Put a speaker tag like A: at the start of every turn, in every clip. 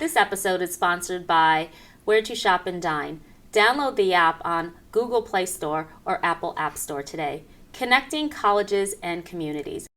A: This episode is sponsored by Where to Shop and Dine. Download the app on Google Play Store or Apple App Store today. Connecting colleges and communities.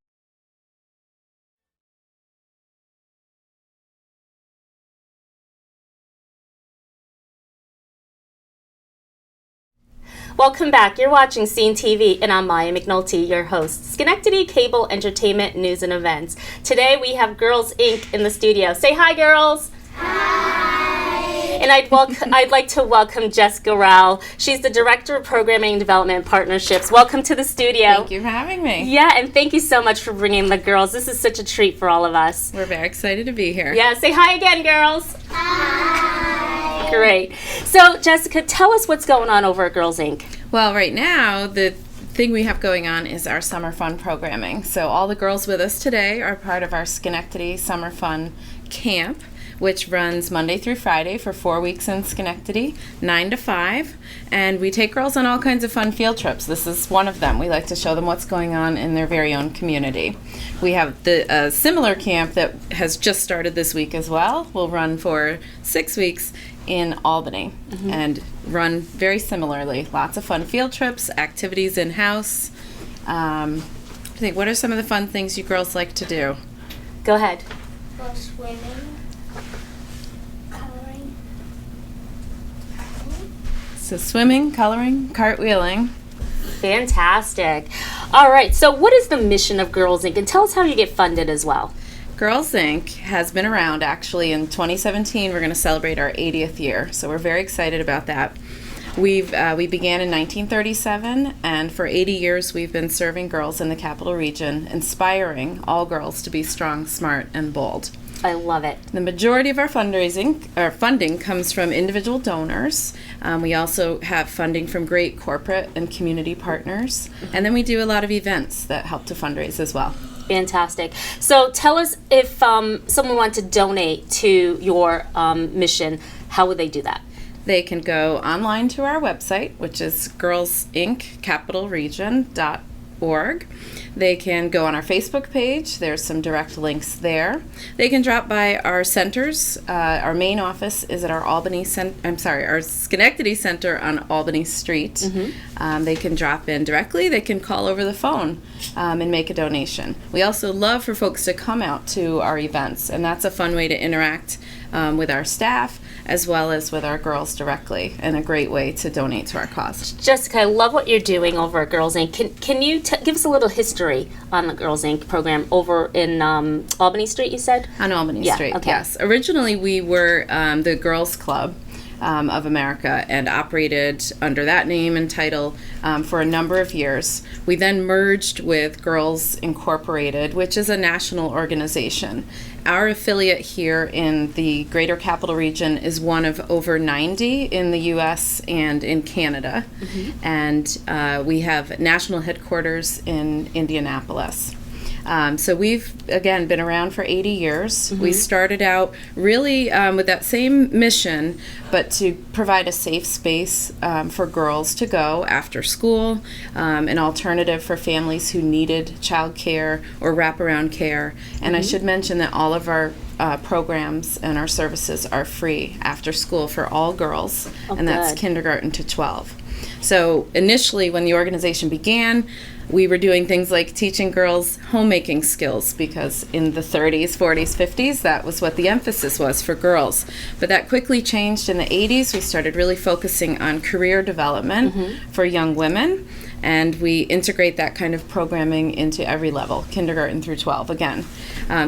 A: Welcome back. You're watching Scene TV, and I'm Maya McNulty, your host. Schenectady Cable Entertainment News and Events. Today we have Girls Inc. in the studio. Say hi, girls.
B: Hi.
A: And I'd like to welcome Jessica Rowell. She's the Director of Programming and Development Partnerships. Welcome to the studio.
C: Thank you for having me.
A: Yeah, and thank you so much for bringing the girls. This is such a treat for all of us.
C: We're very excited to be here.
A: Yeah, say hi again, girls.
B: Hi.
A: Great. So, Jessica, tell us what's going on over at Girls Inc.
C: Well, right now, the thing we have going on is our summer fun programming. So all the girls with us today are part of our Schenectady Summer Fun Camp, which runs Monday through Friday for 4 weeks in Schenectady, 9 to 5. And we take girls on all kinds of fun field trips. This is one of them. We like to show them what's going on in their very own community. We have the similar camp that has just started this week as well. We'll run for 6 weeks in Albany and run very similarly. Lots of fun field trips, activities in-house. I think, what are some of the fun things you girls like to do?
A: Go ahead.
B: Go swimming. Coloring.
C: So swimming, coloring, cartwheeling.
A: Fantastic. All right, so what is the mission of Girls Inc.? And tell us how you get funded as well.
C: Girls Inc. has been around. Actually, in 2017, we're going to celebrate our 80th year, so we're very excited about that. We began in 1937, and for 80 years, we've been serving girls in the Capital Region, inspiring all girls to be strong, smart, and bold.
A: I love it.
C: The majority of our funding comes from individual donors. We also have funding from great corporate and community partners, and then we do a lot of events that help to fundraise as well.
A: Fantastic. So tell us, if someone wanted to donate to your mission, how would they do that?
C: They can go online to our website, which is girlsinccapitalregion.org. They can go on our Facebook page. There's some direct links there. They can drop by our centers. Our main office is at our our Schenectady Center on Albany Street. They can drop in directly. They can call over the phone and make a donation. We also love for folks to come out to our events, and that's a fun way to interact with our staff as well as with our girls directly, and a great way to donate to our cause.
A: Jessica, I love what you're doing over at Girls Inc. Can you give us a little history on the Girls Inc. program over in Albany Street, you said?
C: On Albany Street,
A: okay.
C: Yes. Originally, we were the Girls Club of America and operated under that name and title for a number of years. We then merged with Girls Incorporated, which is a national organization. Our affiliate here in the Greater Capital Region is one of over 90 in the U.S. and in Canada. And we have national headquarters in Indianapolis. So we've, again, been around for 80 years. We started out really with that same mission, but to provide a safe space for girls to go after school, an alternative for families who needed childcare or wraparound care. And I should mention that all of our programs and our services are free after school for all girls, and that's kindergarten to 12. So initially, when the organization began, we were doing things like teaching girls homemaking skills, because in the 30s, 40s, 50s, that was what the emphasis was for girls. But that quickly changed in the 80s. We started really focusing on career development for young women, and we integrate that kind of programming into every level, kindergarten through 12 again.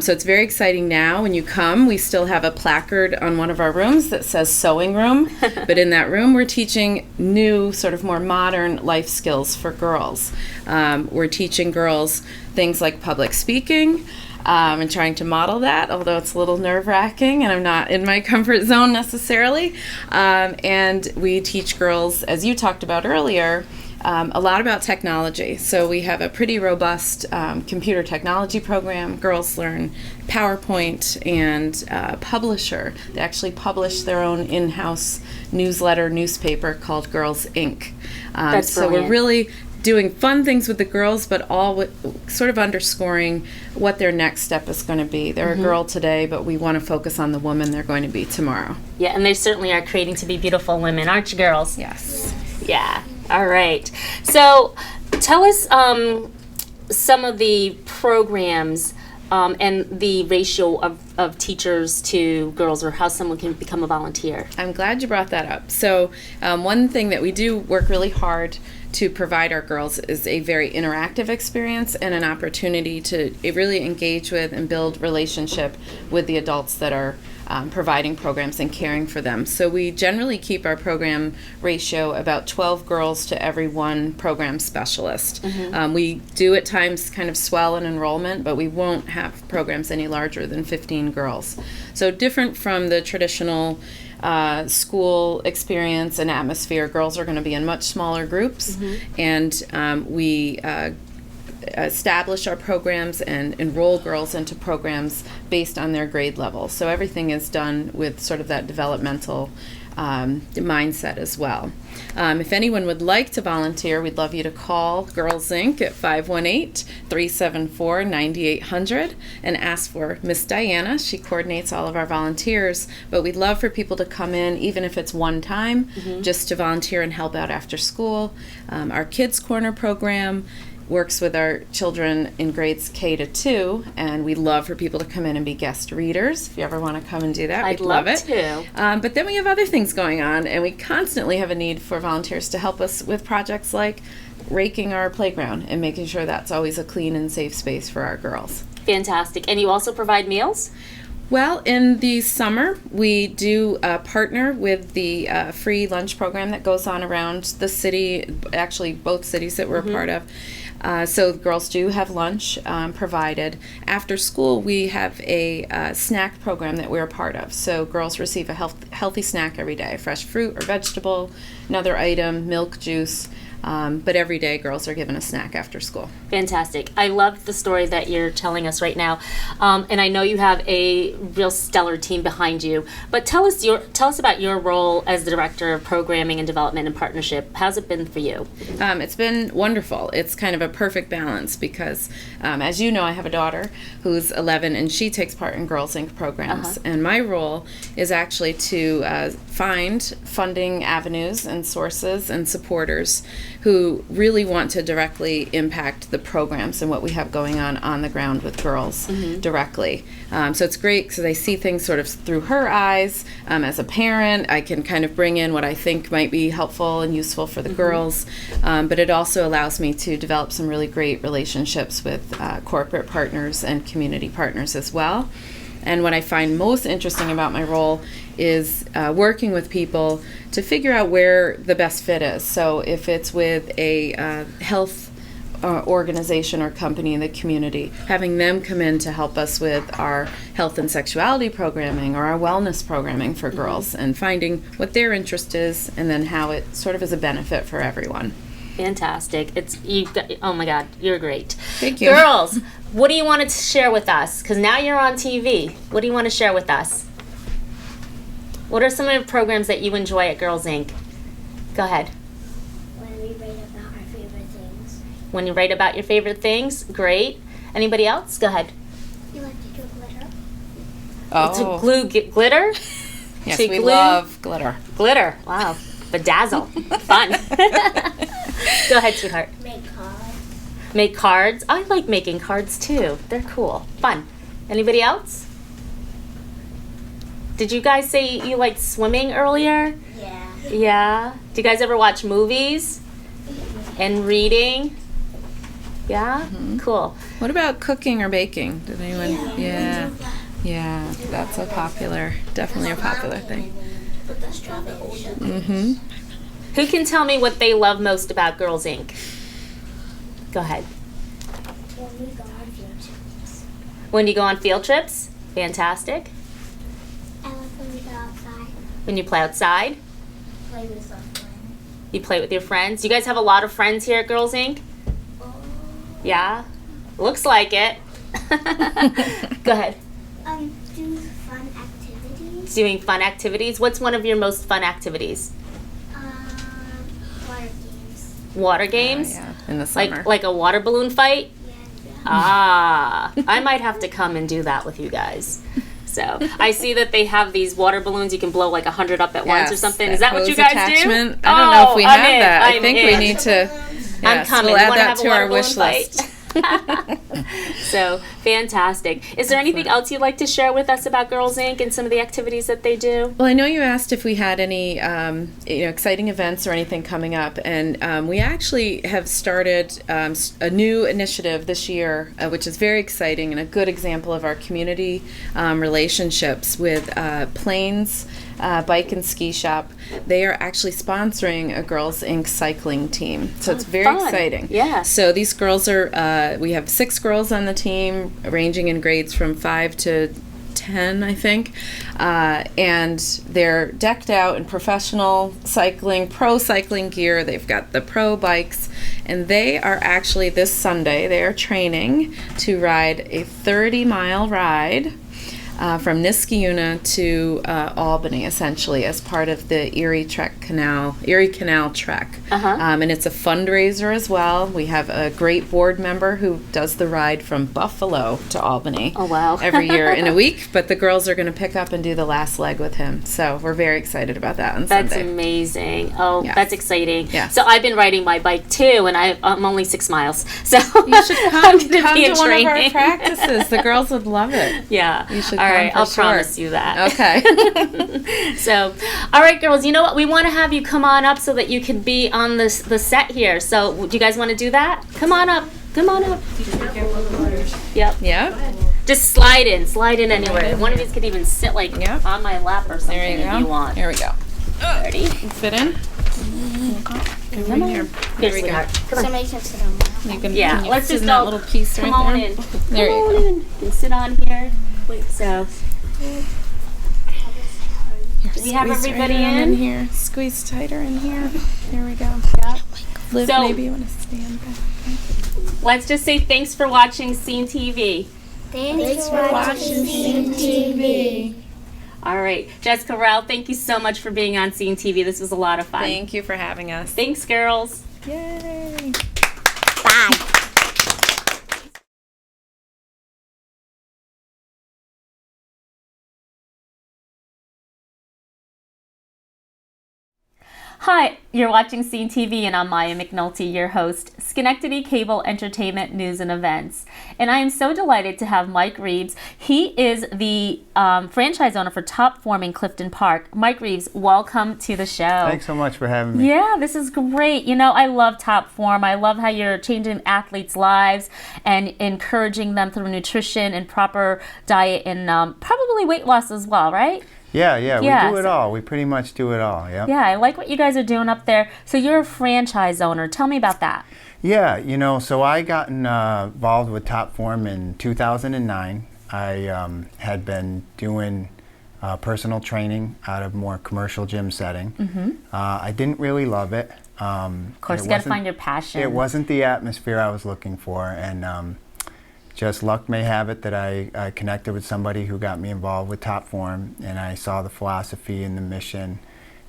C: So it's very exciting now. When you come, we still have a placard on one of our rooms that says sewing room, but in that room we're teaching new, sort of more modern life skills for girls. We're teaching girls things like public speaking, and trying to model that, although it's a little nerve-wracking and I'm not in my comfort zone necessarily. And we teach girls, as you talked about earlier, a lot about technology. So we have a pretty robust computer technology program. Girls learn PowerPoint and Publisher. They actually publish their own in-house newsletter, newspaper called Girls Inc.
A: That's
C: so
A: brilliant.
C: we're really doing fun things with the girls, but all sort of underscoring what their next step is going to be. They're a girl today, but we want to focus on the woman they're going to be tomorrow.
A: Yeah, and they certainly are creating to be beautiful women, aren't you, girls?
C: Yes.
A: Yeah. All right. So tell us some of the programs and the ratio of teachers to girls, or how someone can become a volunteer.
C: I'm glad you brought that up. So one thing that we do work really hard to provide our girls is a very interactive experience and an opportunity to really engage with and build relationship with the adults that are providing programs and caring for them. So we generally keep our program ratio about 12 girls to every one program specialist. We do at times kind of swell in enrollment, but we won't have programs any larger than 15 girls. So different from the traditional school experience and atmosphere, girls are going to be in much smaller groups, and we establish our programs and enroll girls into programs based on their grade level. So everything is done with sort of that developmental mindset as well. If anyone would like to volunteer, we'd love you to call Girls Inc. at 518-374-9800 and ask for Miss Diana. She coordinates all of our volunteers, but we'd love for people to come in, even if it's one time, just to volunteer and help out after school. Our Kids Corner program works with our children in grades K to 2, and we'd love for people to come in and be guest readers. If you ever want to come and do that,
A: I'd
C: we'd love it.
A: to.
C: But then we have other things going on, and we constantly have a need for volunteers to help us with projects like raking our playground and making sure that's always a clean and safe space for our girls.
A: Fantastic. And you also provide meals?
C: Well, in the summer, we do partner with the free lunch program that goes on around the city, actually both cities that we're a part of. So girls do have lunch provided. After school, we have a snack program that we're a part of. So girls receive a healthy snack every day, fresh fruit or vegetable, another item, milk, juice. But every day girls are given a snack after school.
A: Fantastic. I love the story that you're telling us right now. And I know you have a real stellar team behind you. But tell us about your role as the Director of Programming and Development and Partnership. How's it been for you?
C: It's been wonderful. It's kind of a perfect balance because, as you know, I have a daughter who's 11 and she takes part in Girls Inc. programs. And my role is actually to find funding avenues and sources and supporters who really want to directly impact the programs and what we have going on the ground with girls directly. So it's great because I see things sort of through her eyes. As a parent, I can kind of bring in what I think might be helpful and useful for the girls, but it also allows me to develop some really great relationships with corporate partners and community partners as well. And what I find most interesting about my role is working with people to figure out where the best fit is. So if it's with a health organization or company in the community, having them come in to help us with our health and sexuality programming or our wellness programming for girls, and finding what their interest is and then how it sort of is a benefit for everyone.
A: Fantastic. Oh my God, you're great.
C: Thank you.
A: Girls, what do you want to share with us? Because now you're on TV. What do you want to share with us? What are some of the programs that you enjoy at Girls Inc.? Go ahead.
B: When we write about our favorite things.
A: When you write about your favorite things, great. Anybody else? Go ahead.
B: You like to do glitter?
C: Oh,
A: To glue glitter?
C: yes,
A: to
C: we
A: glue-
C: love glitter.
A: Glitter. Wow. Bedazzle. Fun. Go ahead, sweetheart.
B: Make cards.
A: Make cards. I like making cards too. They're cool. Fun. Anybody else? Did you guys say you liked swimming earlier?
B: Yeah.
A: Yeah. Do you guys ever watch movies and reading? Yeah? Cool.
C: What about cooking or baking? Did anyone? Yeah, that's definitely a popular thing.
B: With the strawberries.
A: Who can tell me what they love most about Girls Inc.? Go ahead.
B: When we go on field trips.
A: When you go on field trips? Fantastic.
B: I like when we go outside.
A: When you play outside?
B: Play with some friends.
A: You play with your friends? You guys have a lot of friends here at Girls Inc.?
B: Oh.
A: Yeah? Looks like it. Go ahead.
B: Do fun activities.
A: Doing fun activities. What's one of your most fun activities?
B: Water games.
A: Water games?
C: Yeah, in the summer.
A: Like a water balloon fight?
B: Yeah.
A: I might have to come and do that with you guys. So I see that they have these water balloons. You can blow like 100 up at once or something. Is that what you guys
C: attachment.
A: do?
C: I don't know if we
A: I'm
C: have
A: in.
C: that. I
A: I'm
C: think
A: in.
C: we need to.
A: I'm coming.
C: We'll
A: You
C: add
A: wanna
C: that
A: have a
C: to
A: water
C: our wish
A: balloon
C: list.
A: fight? So fantastic. Is there anything else you'd like to share with us about Girls Inc. and some of the activities that they do?
C: Well, I know you asked if we had any, exciting events or anything coming up, and we actually have started a new initiative this year, which is very exciting and a good example of our community relationships with Plains Bike and Ski Shop. They are actually sponsoring a Girls Inc. cycling team, so it's very
A: fun.
C: exciting.
A: Yeah.
C: So these girls are, we have 6 girls on the team, ranging in grades from 5 to 10, I think, and they're decked out in professional cycling, pro cycling gear. They've got the pro bikes, and they are actually this Sunday, they are training to ride a 30-mile ride from Niskayuna to Albany, essentially, as part of the Erie Canal Trek. And it's a fundraiser as well. We have a great board member who does the ride from Buffalo to Albany.
A: Oh, wow.
C: Every year in a week, but the girls are going to pick up and do the last leg with him. So we're very excited about that on
A: That's
C: Sunday.
A: amazing. Oh,
C: Yeah.
A: that's exciting.
C: Yeah.
A: So I've been riding my bike too, and I'm only 6 miles. So
C: You should
A: I'm
C: come
A: gonna be
C: to
A: in
C: one of our
A: training.
C: practices. The girls would love it.
A: Yeah.
C: You should
A: All
C: come
A: right,
C: for
A: I'll
C: sure.
A: promise you that.
C: Okay.
A: So, all right, girls, you know what? We want to have you come on up so that you can be on the set here. So, do you guys want to do that? Come on up. Come on up. Yep.
C: Yeah.
A: Just slide in anywhere. One of you could even sit like
C: Yeah.
A: on my lap or something
C: There you go.
A: if you want.
C: Here we go.
A: Ready?
C: Fit in.
A: Come on.
C: Here.
A: Here,
C: Here we go.
A: sweetheart. Come on.
B: Somebody can sit on my lap.
C: You can,
A: Yeah,
C: can you
A: let's
C: sit
A: just
C: in that
A: go.
C: little piece
A: Come
C: right
A: on
C: there?
A: in.
C: There
A: Come
C: you
A: on
C: go.
A: in. You can sit on here. So,
C: Here,
A: we have
C: squeeze
A: everybody
C: right
A: in?
C: here. Squeeze tighter in here. There we go.
A: yeah.
C: Liv,
A: So-
C: maybe you want to stand back.
A: Let's just say thanks for watching Scene TV.
B: Thanks for watching Scene TV.
A: All right, Jessica Rao, thank you so much for being on Scene TV. This was a lot of fun.
C: Thank you for having us.
A: Thanks, girls.
C: Yay.
B: Bye.
A: Hi, you're watching Scene TV, and I'm Maya McNulty, your host, Schenectady Cable Entertainment News and Events. And I am so delighted to have Mike Reeves. He is the franchise owner for Top Form in Clifton Park. Mike Reeves, welcome to the show.
D: Thanks so much for having me.
A: Yeah, this is great. You know, I love Top Form. I love how you're changing athletes' lives and encouraging them through nutrition and proper diet and probably weight loss as well, right?
D: Yeah,
A: Yeah,
D: we do it
A: so-
D: all. We pretty much do it all, yeah.
A: Yeah, I like what you guys are doing up there. So you're a franchise owner. Tell me about that.
D: Yeah, you know, so I got involved with Top Form in 2009. I had been doing personal training out of more commercial gym setting. I didn't really love it.
A: Of course, you got to find your passion.
D: It wasn't the atmosphere I was looking for, and just luck may have it that I connected with somebody who got me involved with Top Form, and I saw the philosophy and the mission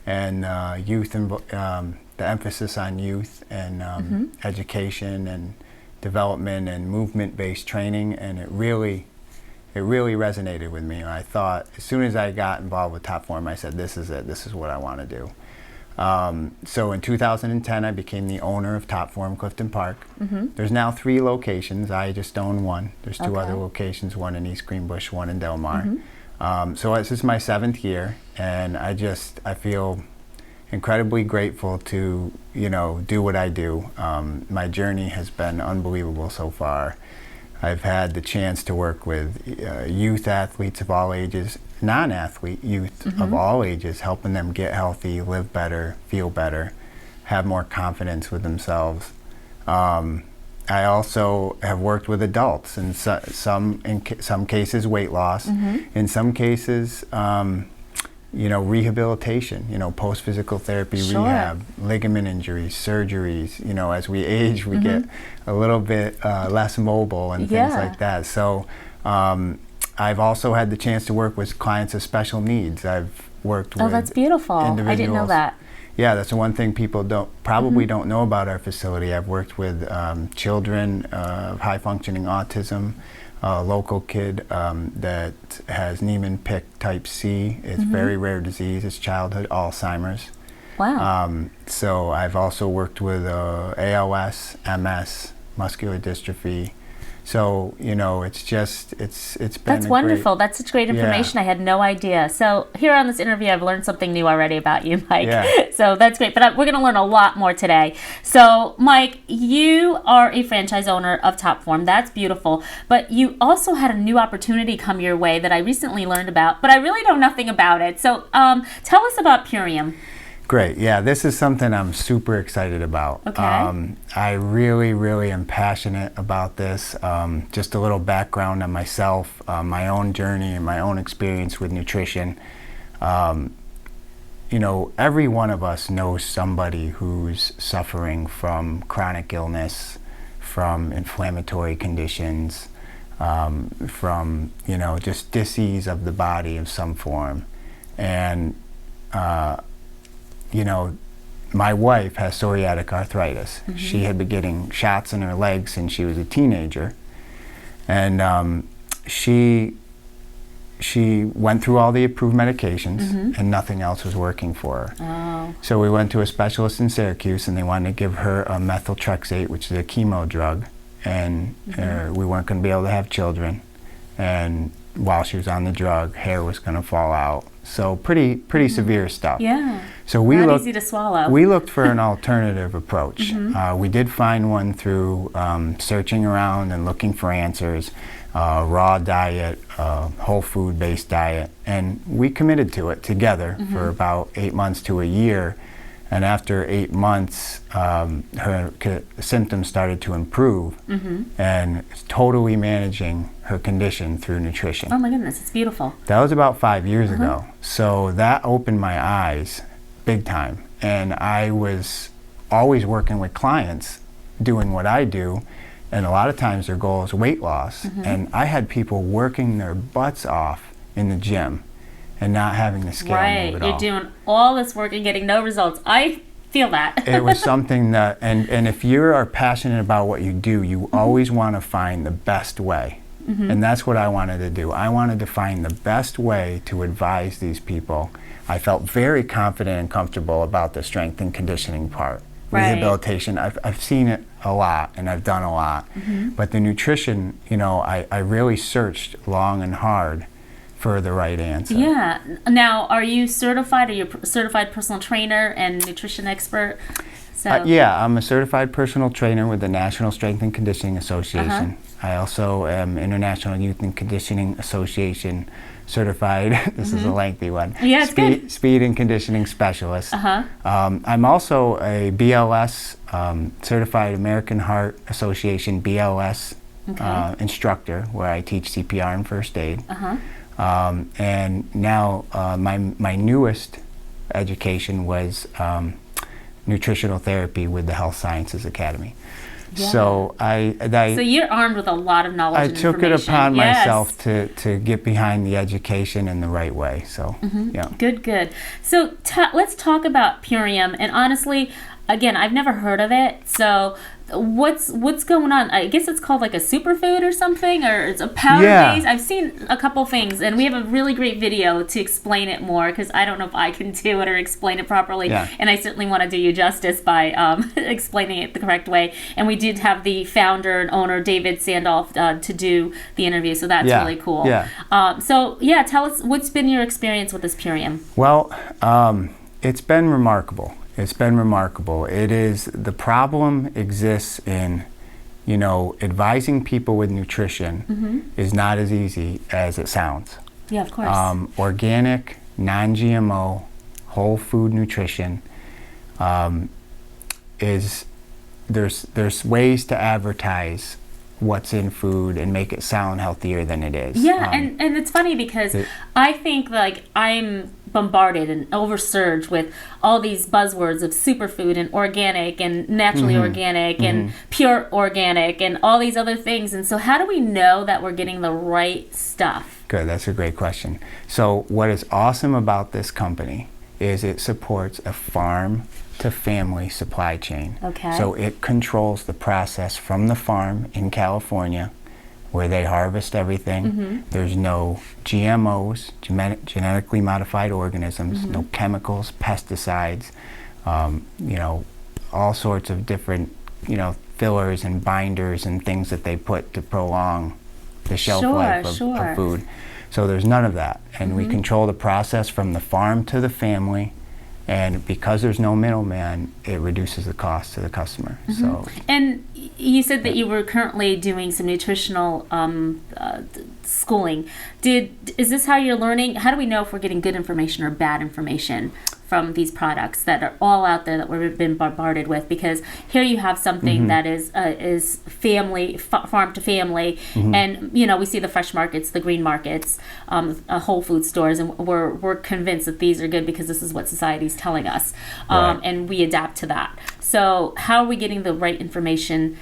D: and youth and the emphasis on youth and education and development and movement-based training, and it really resonated with me. And I thought, as soon as I got involved with Top Form, I said, this is it. This is what I want to do. So in 2010, I became the owner of Top Form Clifton Park. There's now 3 locations. I just own one. There's 2 other locations, one in East Greenbush, one in Del Mar. So this is my 7th year, and I feel incredibly grateful to, do what I do. My journey has been unbelievable so far. I've had the chance to work with youth athletes of all ages, non-athlete youth of all ages, helping them get healthy, live better, feel better, have more confidence with themselves. I also have worked with adults, and in some cases weight loss, in some cases rehabilitation, post-physical therapy, rehab, ligament injuries, surgeries. As we age, we get a little bit less mobile and things like that. So I've also had the chance to work with clients of special needs. I've worked with
A: Oh, that's beautiful. I didn't know
D: individuals.
A: that.
D: Yeah, that's the one thing people probably don't know about our facility. I've worked with children of high functioning autism, a local kid that has Niemann-Pick type C. It's very rare disease. It's childhood Alzheimer's.
A: Wow.
D: So I've also worked with ALS, MS, muscular dystrophy. So, you know, it's just, it's been
A: That's wonderful. That's such great information.
D: Yeah.
A: I had no idea. So here on this interview, I've learned something new already about you, Mike.
D: Yeah.
A: So that's great. But we're going to learn a lot more today. So, Mike, you are a franchise owner of Top Form. That's beautiful. But you also had a new opportunity come your way that I recently learned about, but I really know nothing about it. So tell us about Purium.
D: Great. Yeah, this is something I'm super excited about.
A: Okay.
D: I really, really am passionate about this. Just a little background on myself, my own journey and my own experience with nutrition. You know, every one of us knows somebody who's suffering from chronic illness, from inflammatory conditions, from, you know, just disease of the body of some form. And you know, my wife has psoriatic arthritis. She had been getting shots in her legs since she was a teenager. And she went through all the approved medications and nothing else was working for her.
A: Oh.
D: So we went to a specialist in Syracuse and they wanted to give her a methotrexate, which is a chemo drug. And we weren't going to be able to have children. And while she was on the drug, hair was going to fall out. So pretty severe stuff.
A: Yeah.
D: So we
A: Not easy to swallow.
D: We looked for an alternative approach. We did find one through searching around and looking for answers, raw diet, whole food based diet, and we committed to it together for about 8 months to a year. And after 8 months, her symptoms started to improve, and totally managing her condition through nutrition.
A: Oh my goodness, it's beautiful.
D: That was about 5 years ago. So that opened my eyes big time. And I was always working with clients doing what I do. And a lot of times their goal is weight loss. And I had people working their butts off in the gym and not having the scale move at all.
A: You're doing all this work and getting no results. I feel that.
D: It was something that, and if you are passionate about what you do, you always want to find the best way. And that's what I wanted to do. I wanted to find the best way to advise these people. I felt very confident and comfortable about the strength and conditioning part. Rehabilitation, I've seen it a lot and I've done a lot. But the nutrition, you know, I really searched long and hard for the right answer.
A: Yeah. Now, are you certified? Are you a certified personal trainer and nutrition expert? So.
D: Yeah, I'm a certified personal trainer with the National Strength and Conditioning Association. I also am International Youth and Conditioning Association certified. This is a lengthy one.
A: Yeah, it's good.
D: Speed and conditioning specialist. I'm also a BLS certified American Heart Association BLS instructor, where I teach CPR and first aid. And now my newest education was nutritional therapy with the Health Sciences Academy.
A: Yeah.
D: So
A: so you're armed with a lot of knowledge and
D: took it
A: information.
D: upon myself to get behind the education in the right way. So yeah.
A: Good. So let's talk about Purium. And honestly, again, I've never heard of it. So what's going on? I guess it's called like a superfood or something, or it's a powder base. I've seen a couple things, and we have a really great video to explain it more, because I don't know if I can do it or explain it properly. And I certainly want to do you justice by explaining it the correct way. And we did have the founder and owner, David Sandolph, to do the interview, so that's really cool. So tell us, what's been your experience with this Purium?
D: Well, it's been remarkable. It's been remarkable. It is, the problem exists in, you know, advising people with nutrition is not as easy as it sounds.
A: Yeah, of course.
D: Organic, non-GMO, whole food nutrition is, there's ways to advertise what's in food and make it sound healthier than it is.
A: Yeah, and it's funny because I think like I'm bombarded and oversurged with all these buzzwords of superfood and organic and naturally organic and pure organic and all these other things. And so how do we know that we're getting the right stuff?
D: Good, that's a great question. So what is awesome about this company is it supports a farm to family supply chain.
A: Okay.
D: So it controls the process from the farm in California where they harvest everything. There's no GMOs, genetically modified organisms, no chemicals, pesticides, you know, all sorts of different, you know, fillers and binders and things that they put to prolong the shelf life of food. So there's none of that. And we control the process from the farm to the family. And because there's no middleman, it reduces the cost to the customer. So.
A: And you said that you were currently doing some nutritional schooling. Is this how you're learning? How do we know if we're getting good information or bad information from these products that are all out there that we've been bombarded with? Because here you have something that is family, farm to family, and you know, we see the fresh markets, the green markets, Whole Food stores, and we're convinced that these are good because this is what society's telling us, and we adapt to that. So how are we getting the right information?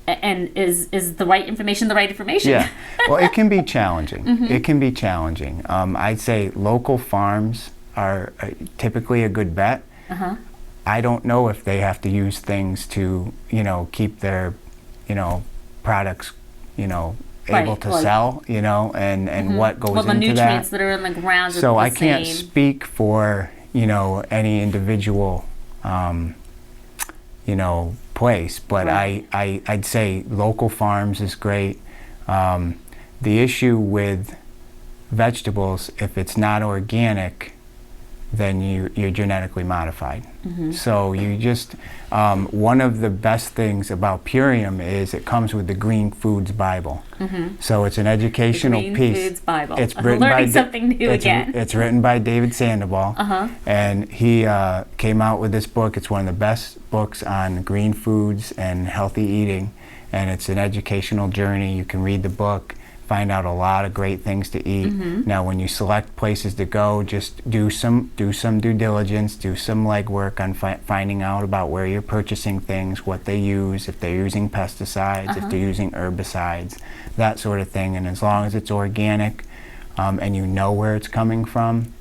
A: And is the right information the right information?
D: Yeah, well, it can be challenging. It can be challenging. I'd say local farms are typically a good bet. I don't know if they have to use things to, you know, keep their, you know, products, you know, able to sell, you know, and what goes into that.
A: Well, the nutrients that are in the ground are
D: So
A: the
D: I can't
A: same.
D: speak for, you know, any individual, you know, place, but I'd say local farms is great. The issue with vegetables, if it's not organic, then you're genetically modified. So you just, one of the best things about Purium is it comes with the Green Foods Bible. So it's an educational
A: Green
D: piece.
A: Foods Bible.
D: It's
A: I'm
D: written
A: learning
D: by
A: something new again.
D: It's written by David Sandoval, and he came out with this book. It's one of the best books on green foods and healthy eating, and it's an educational journey. You can read the book, find out a lot of great things to eat. Now, when you select places to go, just do some due diligence, do some legwork on finding out about where you're purchasing things, what they use, if they're using pesticides, if they're using herbicides, that sort of thing. And as long as it's organic and you know where it's coming from,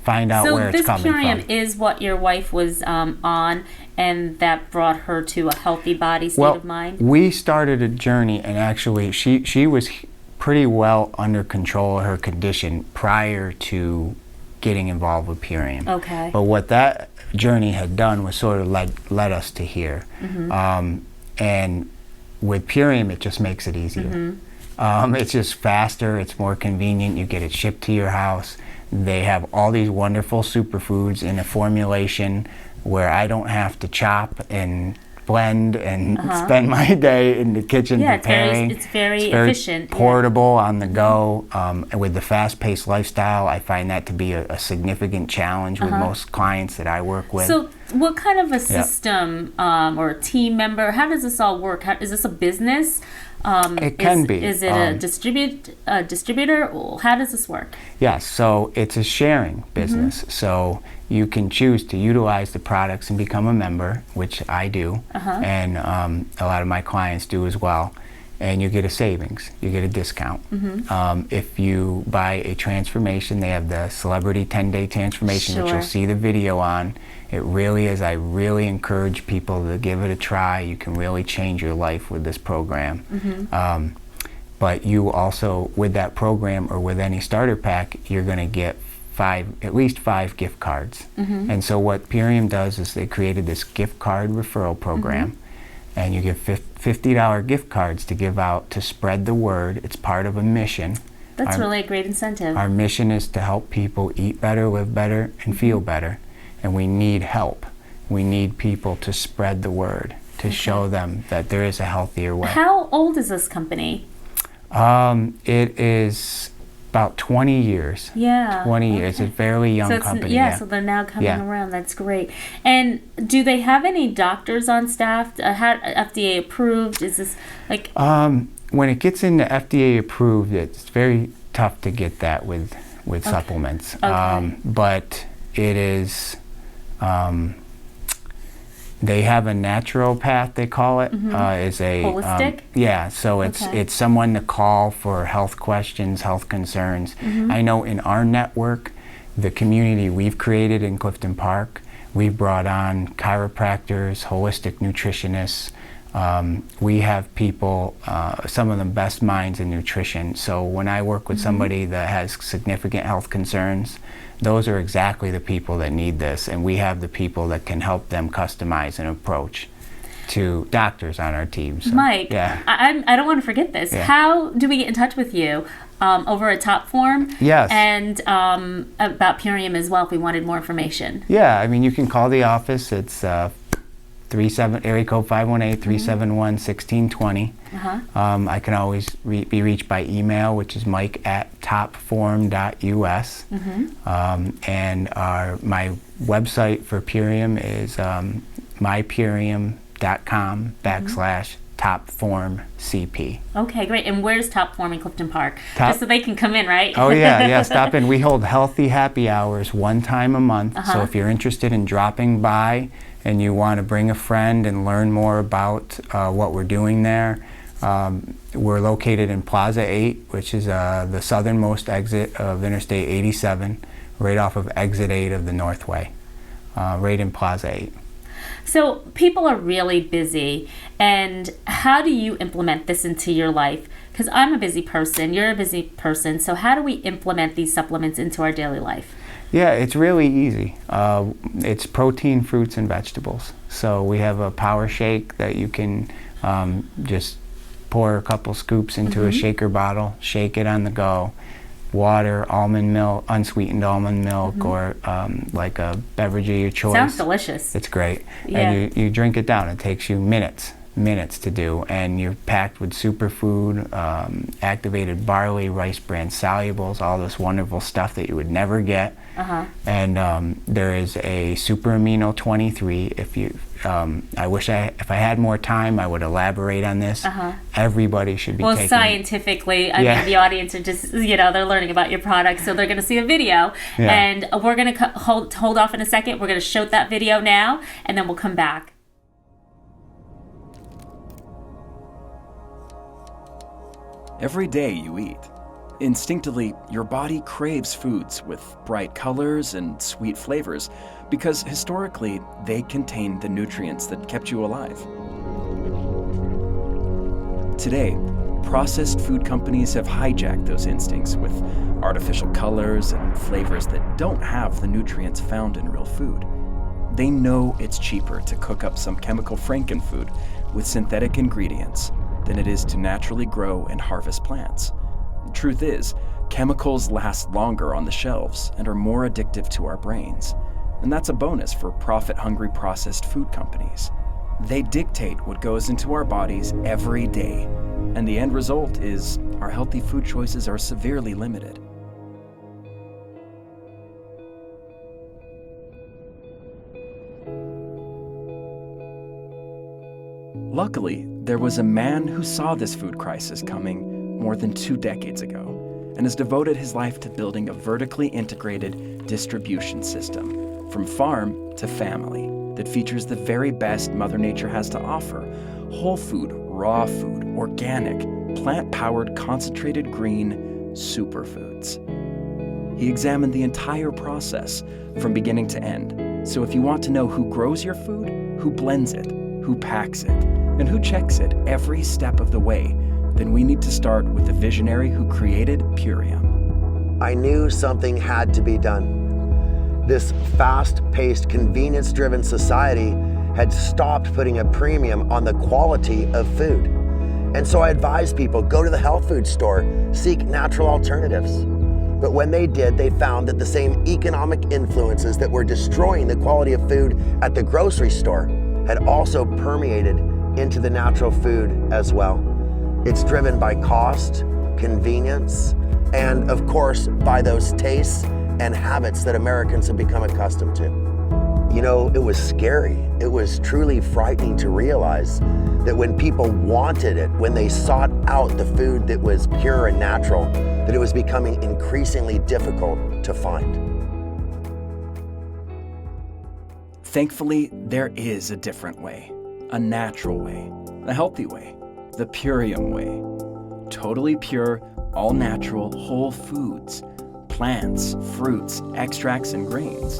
D: find out where it's coming from.
A: So this Purium is what your wife was on, and that brought her to a healthy body, state of mind?
D: We started a journey, and actually she was pretty well under control of her condition prior to getting involved with Purium.
A: Okay.
D: But what that journey had done was sort of led us to here. And with Purium, it just makes it easier. It's just faster, it's more convenient, you get it shipped to your house. They have all these wonderful superfoods in a formulation where I don't have to chop and blend and spend my day in the kitchen preparing.
A: It's very efficient.
D: Portable, on the go. And with the fast-paced lifestyle, I find that to be a significant challenge with most clients that I work with.
A: So what kind of a system or a team member, how does this all work? Is this a business?
D: It can be.
A: Is it a distributor? How does this work?
D: Yes, so it's a sharing business. So you can choose to utilize the products and become a member, which I do, and a lot of my clients do as well. And you get a savings, you get a discount. If you buy a transformation, they have the Celebrity 10-Day Transformation, which you'll see the video on. It really is, I really encourage people to give it a try. You can really change your life with this program. But you also, with that program or with any starter pack, you're gonna get at least five gift cards. And so what Purium does is they created this gift card referral program, and you get $50 gift cards to give out to spread the word. It's part of a mission.
A: That's really a great incentive.
D: Our mission is to help people eat better, live better, and feel better. And we need help. We need people to spread the word, to show them that there is a healthier way.
A: How old is this company?
D: It is about 20 years. 20 years. It's a fairly young company.
A: So they're now coming around. That's great. And do they have any doctors on staff? FDA approved? Is this like...
D: when it gets into FDA approved, it's very tough to get that with supplements. But it is... they have a naturopath, they call it. Is a
A: holistic.
D: So it's someone to call for health questions, health concerns. I know in our network the community we've created in Clifton Park, we've brought on chiropractors, holistic nutritionists. We have people, some of the best minds in nutrition. So when I work with somebody that has significant health concerns, those are exactly the people that need this, and we have the people that can help them customize an approach to doctors on our team. So,
A: Mike,
D: yeah.
A: I don't want to forget this.
D: Yeah.
A: How do we get in touch with you? Over at Top Form?
D: Yes.
A: And about Purium as well if we wanted more information.
D: Yeah, I mean, you can call the office. It's area code 518-371-1620. I can always be reached by email, which is mike@topform.us. And my website for Purium is mypurium.com/topformcp.
A: Okay, great. And where's Top Form in Clifton Park? Just so they can come in, right?
D: Oh yeah, stop in. We hold healthy happy hours one time a month. So if you're interested in dropping by and you want to bring a friend and learn more about what we're doing there, we're located in Plaza 8, which is the southernmost exit of Interstate 87, right off of Exit 8 of the Northway, right in Plaza 8.
A: So people are really busy, and how do you implement this into your life? Because I'm a busy person, you're a busy person, so how do we implement these supplements into our daily life?
D: Yeah, it's really easy. It's protein, fruits, and vegetables. So we have a power shake that you can just pour a couple scoops into a shaker bottle, shake it on the go. Water, almond milk, unsweetened almond milk, or like a beverage of your choice.
A: Sounds delicious.
D: It's great.
A: Yeah.
D: And you drink it down. It takes you minutes to do, and you're packed with superfood, activated barley, rice bran solubles, all this wonderful stuff that you would never get. And there is a super amino 23. I wish if I had more time, I would elaborate on this. Everybody should be taking.
A: Scientifically, I mean, the audience are just, they're learning about your product, so they're going to see a video. And we're going to hold off in a second. We're going to show that video now, and then we'll come back.
E: Every day you eat. Instinctively, your body craves foods with bright colors and sweet flavors because historically they contain the nutrients that kept you alive. Today, processed food companies have hijacked those instincts with artificial colors and flavors that don't have the nutrients found in real food. They know it's cheaper to cook up some chemical frankenfood with synthetic ingredients than it is to naturally grow and harvest plants. The truth is, chemicals last longer on the shelves and are more addictive to our brains. And that's a bonus for profit-hungry processed food companies. They dictate what goes into our bodies every day, and the end result is our healthy food choices are severely limited. Luckily, there was a man who saw this food crisis coming more than 2 decades ago and has devoted his life to building a vertically integrated distribution system from farm to family that features the very best Mother Nature has to offer: whole food, raw food, organic, plant-powered, concentrated green superfoods. He examined the entire process from beginning to end. So if you want to know who grows your food, who blends it, who packs it, and who checks it every step of the way, then we need to start with the visionary who created Purium.
F: I knew something had to be done. This fast-paced, convenience-driven society had stopped putting a premium on the quality of food. And so I advised people, go to the health food store, seek natural alternatives. But when they did, they found that the same economic influences that were destroying the quality of food at the grocery store had also permeated into the natural food as well. It's driven by cost, convenience, and of course by those tastes and habits that Americans have become accustomed to. It was scary. It was truly frightening to realize that when people wanted it, when they sought out the food that was pure and natural, that it was becoming increasingly difficult to find.
E: Thankfully, there is a different way, a natural way, a healthy way, the Purium way. Totally pure, all natural, whole foods, plants, fruits, extracts, and grains.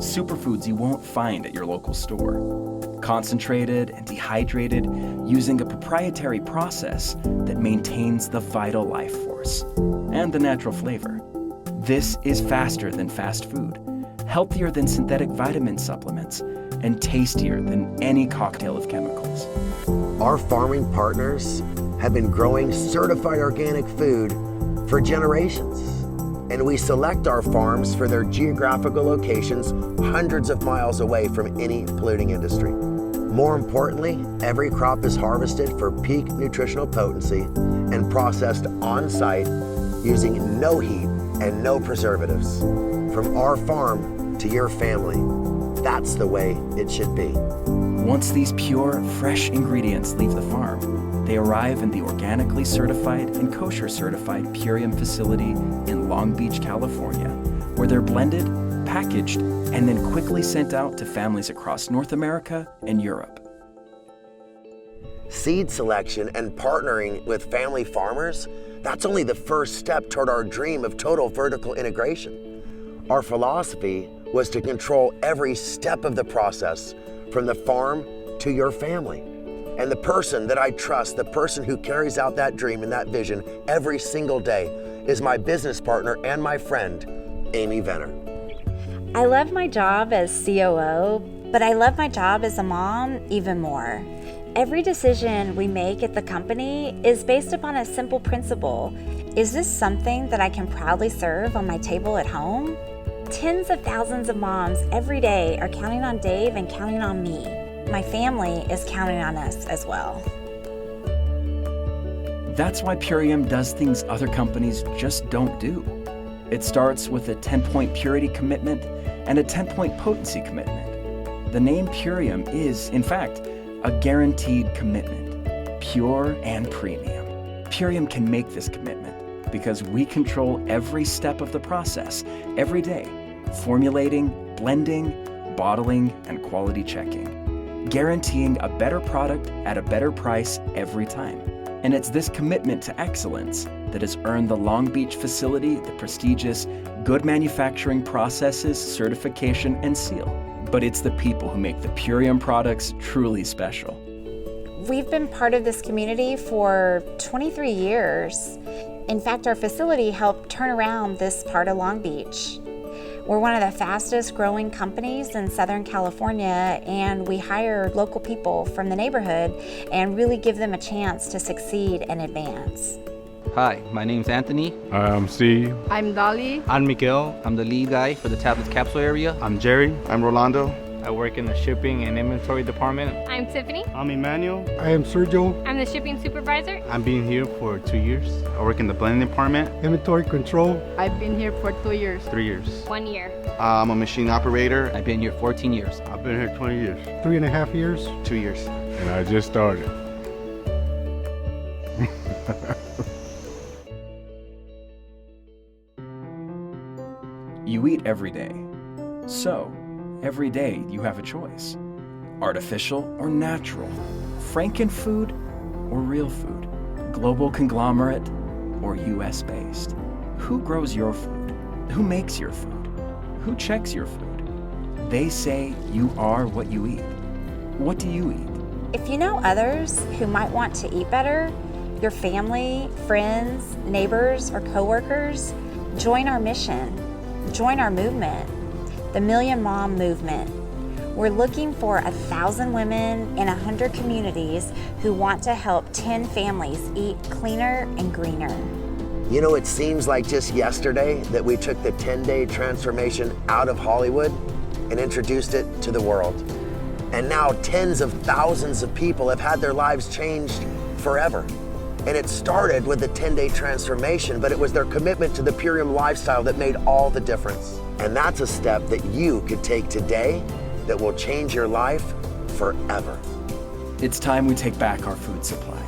E: Superfoods you won't find at your local store. Concentrated and dehydrated using a proprietary process that maintains the vital life force and the natural flavor. This is faster than fast food, healthier than synthetic vitamin supplements, and tastier than any cocktail of chemicals.
F: Our farming partners have been growing certified organic food for generations, and we select our farms for their geographical locations hundreds of miles away from any polluting industry. More importantly, every crop is harvested for peak nutritional potency and processed on-site using no heat and no preservatives. From our farm to your family, that's the way it should be.
E: Once these pure, fresh ingredients leave the farm, they arrive in the organically certified and kosher certified Purium facility in Long Beach, California, where they're blended, packaged, and then quickly sent out to families across North America and Europe.
F: Seed selection and partnering with family farmers, that's only the first step toward our dream of total vertical integration. Our philosophy was to control every step of the process, from the farm to your family. And the person that I trust, the person who carries out that dream and that vision every single day, is my business partner and my friend, Amy Venner.
G: I love my job as COO, but I love my job as a mom even more. Every decision we make at the company is based upon a simple principle. Is this something that I can proudly serve on my table at home? Tens of thousands of moms every day are counting on Dave and counting on me. My family is counting on us as well.
E: That's why Purium does things other companies just don't do. It starts with a 10-point purity commitment and a 10-point potency commitment. The name Purium is, in fact, a guaranteed commitment, pure and premium. Purium can make this commitment because we control every step of the process every day, formulating, blending, bottling, and quality checking, guaranteeing a better product at a better price every time. And it's this commitment to excellence that has earned the Long Beach facility the prestigious Good Manufacturing Processes certification and seal. But it's the people who make the Purium products truly special.
G: We've been part of this community for 23 years. In fact, our facility helped turn around this part of Long Beach. We're one of the fastest growing companies in Southern California, and we hire local people from the neighborhood and really give them a chance to succeed and advance.
H: Hi, my name's Anthony.
I: I'm Steve.
J: I'm Dolly.
H: I'm Miguel. I'm the lead guy for the tablets capsule area.
I: I'm Jerry.
K: I'm Rolando.
L: I work in the shipping and inventory department.
M: I'm Tiffany.
K: I'm Emmanuel.
N: I am Sergio.
M: I'm the shipping supervisor.
K: I've been here for 2 years. I work in the blending department.
N: Inventory control.
J: I've been here for 2 years.
K: 3 years.
M: 1 year.
K: I'm a machine operator.
H: I've been here 14 years.
I: I've been here 20 years.
N: 3.5 years.
K: 2 years.
I: And I just started.
E: You eat every day. So, every day you have a choice. Artificial or natural, Frankenfood or real food, global conglomerate or US based. Who grows your food? Who makes your food? Who checks your food? They say you are what you eat. What do you eat?
G: If you know others who might want to eat better, your family, friends, neighbors, or coworkers, join our mission. Join our movement, the Million Mom Movement. We're looking for 1,000 women in 100 communities who want to help 10 families eat cleaner and greener.
F: You know, it seems like just yesterday that we took the 10-day transformation out of Hollywood and introduced it to the world. And now tens of thousands of people have had their lives changed forever. And it started with the 10-day transformation, but it was their commitment to the Purium lifestyle that made all the difference. And that's a step that you could take today that will change your life forever.
E: It's time we take back our food supply.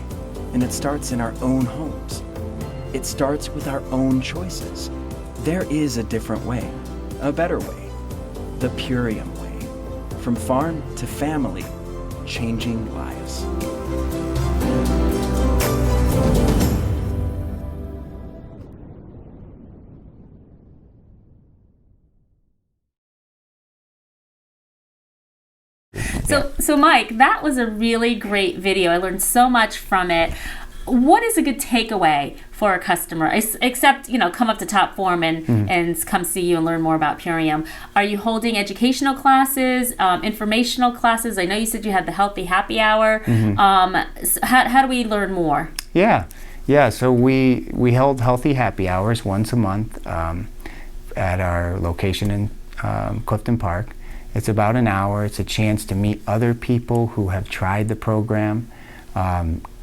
E: And it starts in our own homes. It starts with our own choices. There is a different way, a better way, the Purium way. From farm to family, changing lives.
A: So Mike, that was a really great video. I learned so much from it. What is a good takeaway for a customer, except, come up to Top Form and come see you and learn more about Purium? Are you holding educational classes, informational classes? I know you said you had the Healthy Happy Hour. How do we learn more?
D: Yeah. So we held Healthy Happy Hours once a month at our location in Clifton Park. It's about an hour. It's a chance to meet other people who have tried the program,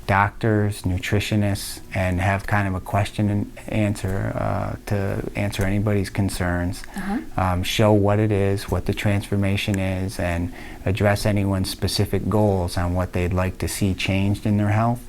D: doctors, nutritionists, and have kind of a question and answer to answer anybody's concerns, show what it is, what the transformation is, and address anyone's specific goals on what they'd like to see changed in their health.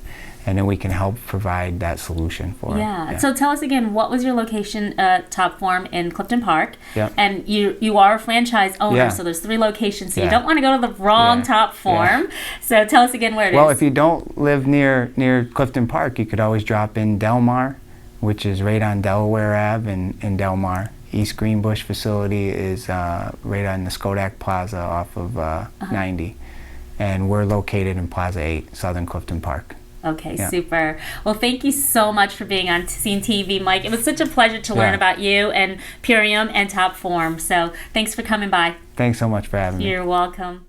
D: And then we can help provide that solution for them.
A: Yeah. So tell us again, what was your location at Top Form in Clifton Park?
D: Yeah.
A: And you are a franchise owner, so there's 3 locations, so you don't want to go to the wrong Top Form. So tell us again where it is.
D: Well, if you don't live near Clifton Park, you could always drop in Del Mar, which is right on Delaware Ave in Del Mar. East Greenbush facility is right on the Skodak Plaza off of 90. And we're located in Plaza 8, Southern Clifton Park.
A: Okay, super. Well, thank you so much for being on Scene TV, Mike. It was such a pleasure to learn about you and Purium and Top Form. So thanks for coming by.
D: Thanks so much for having me.
A: You're welcome.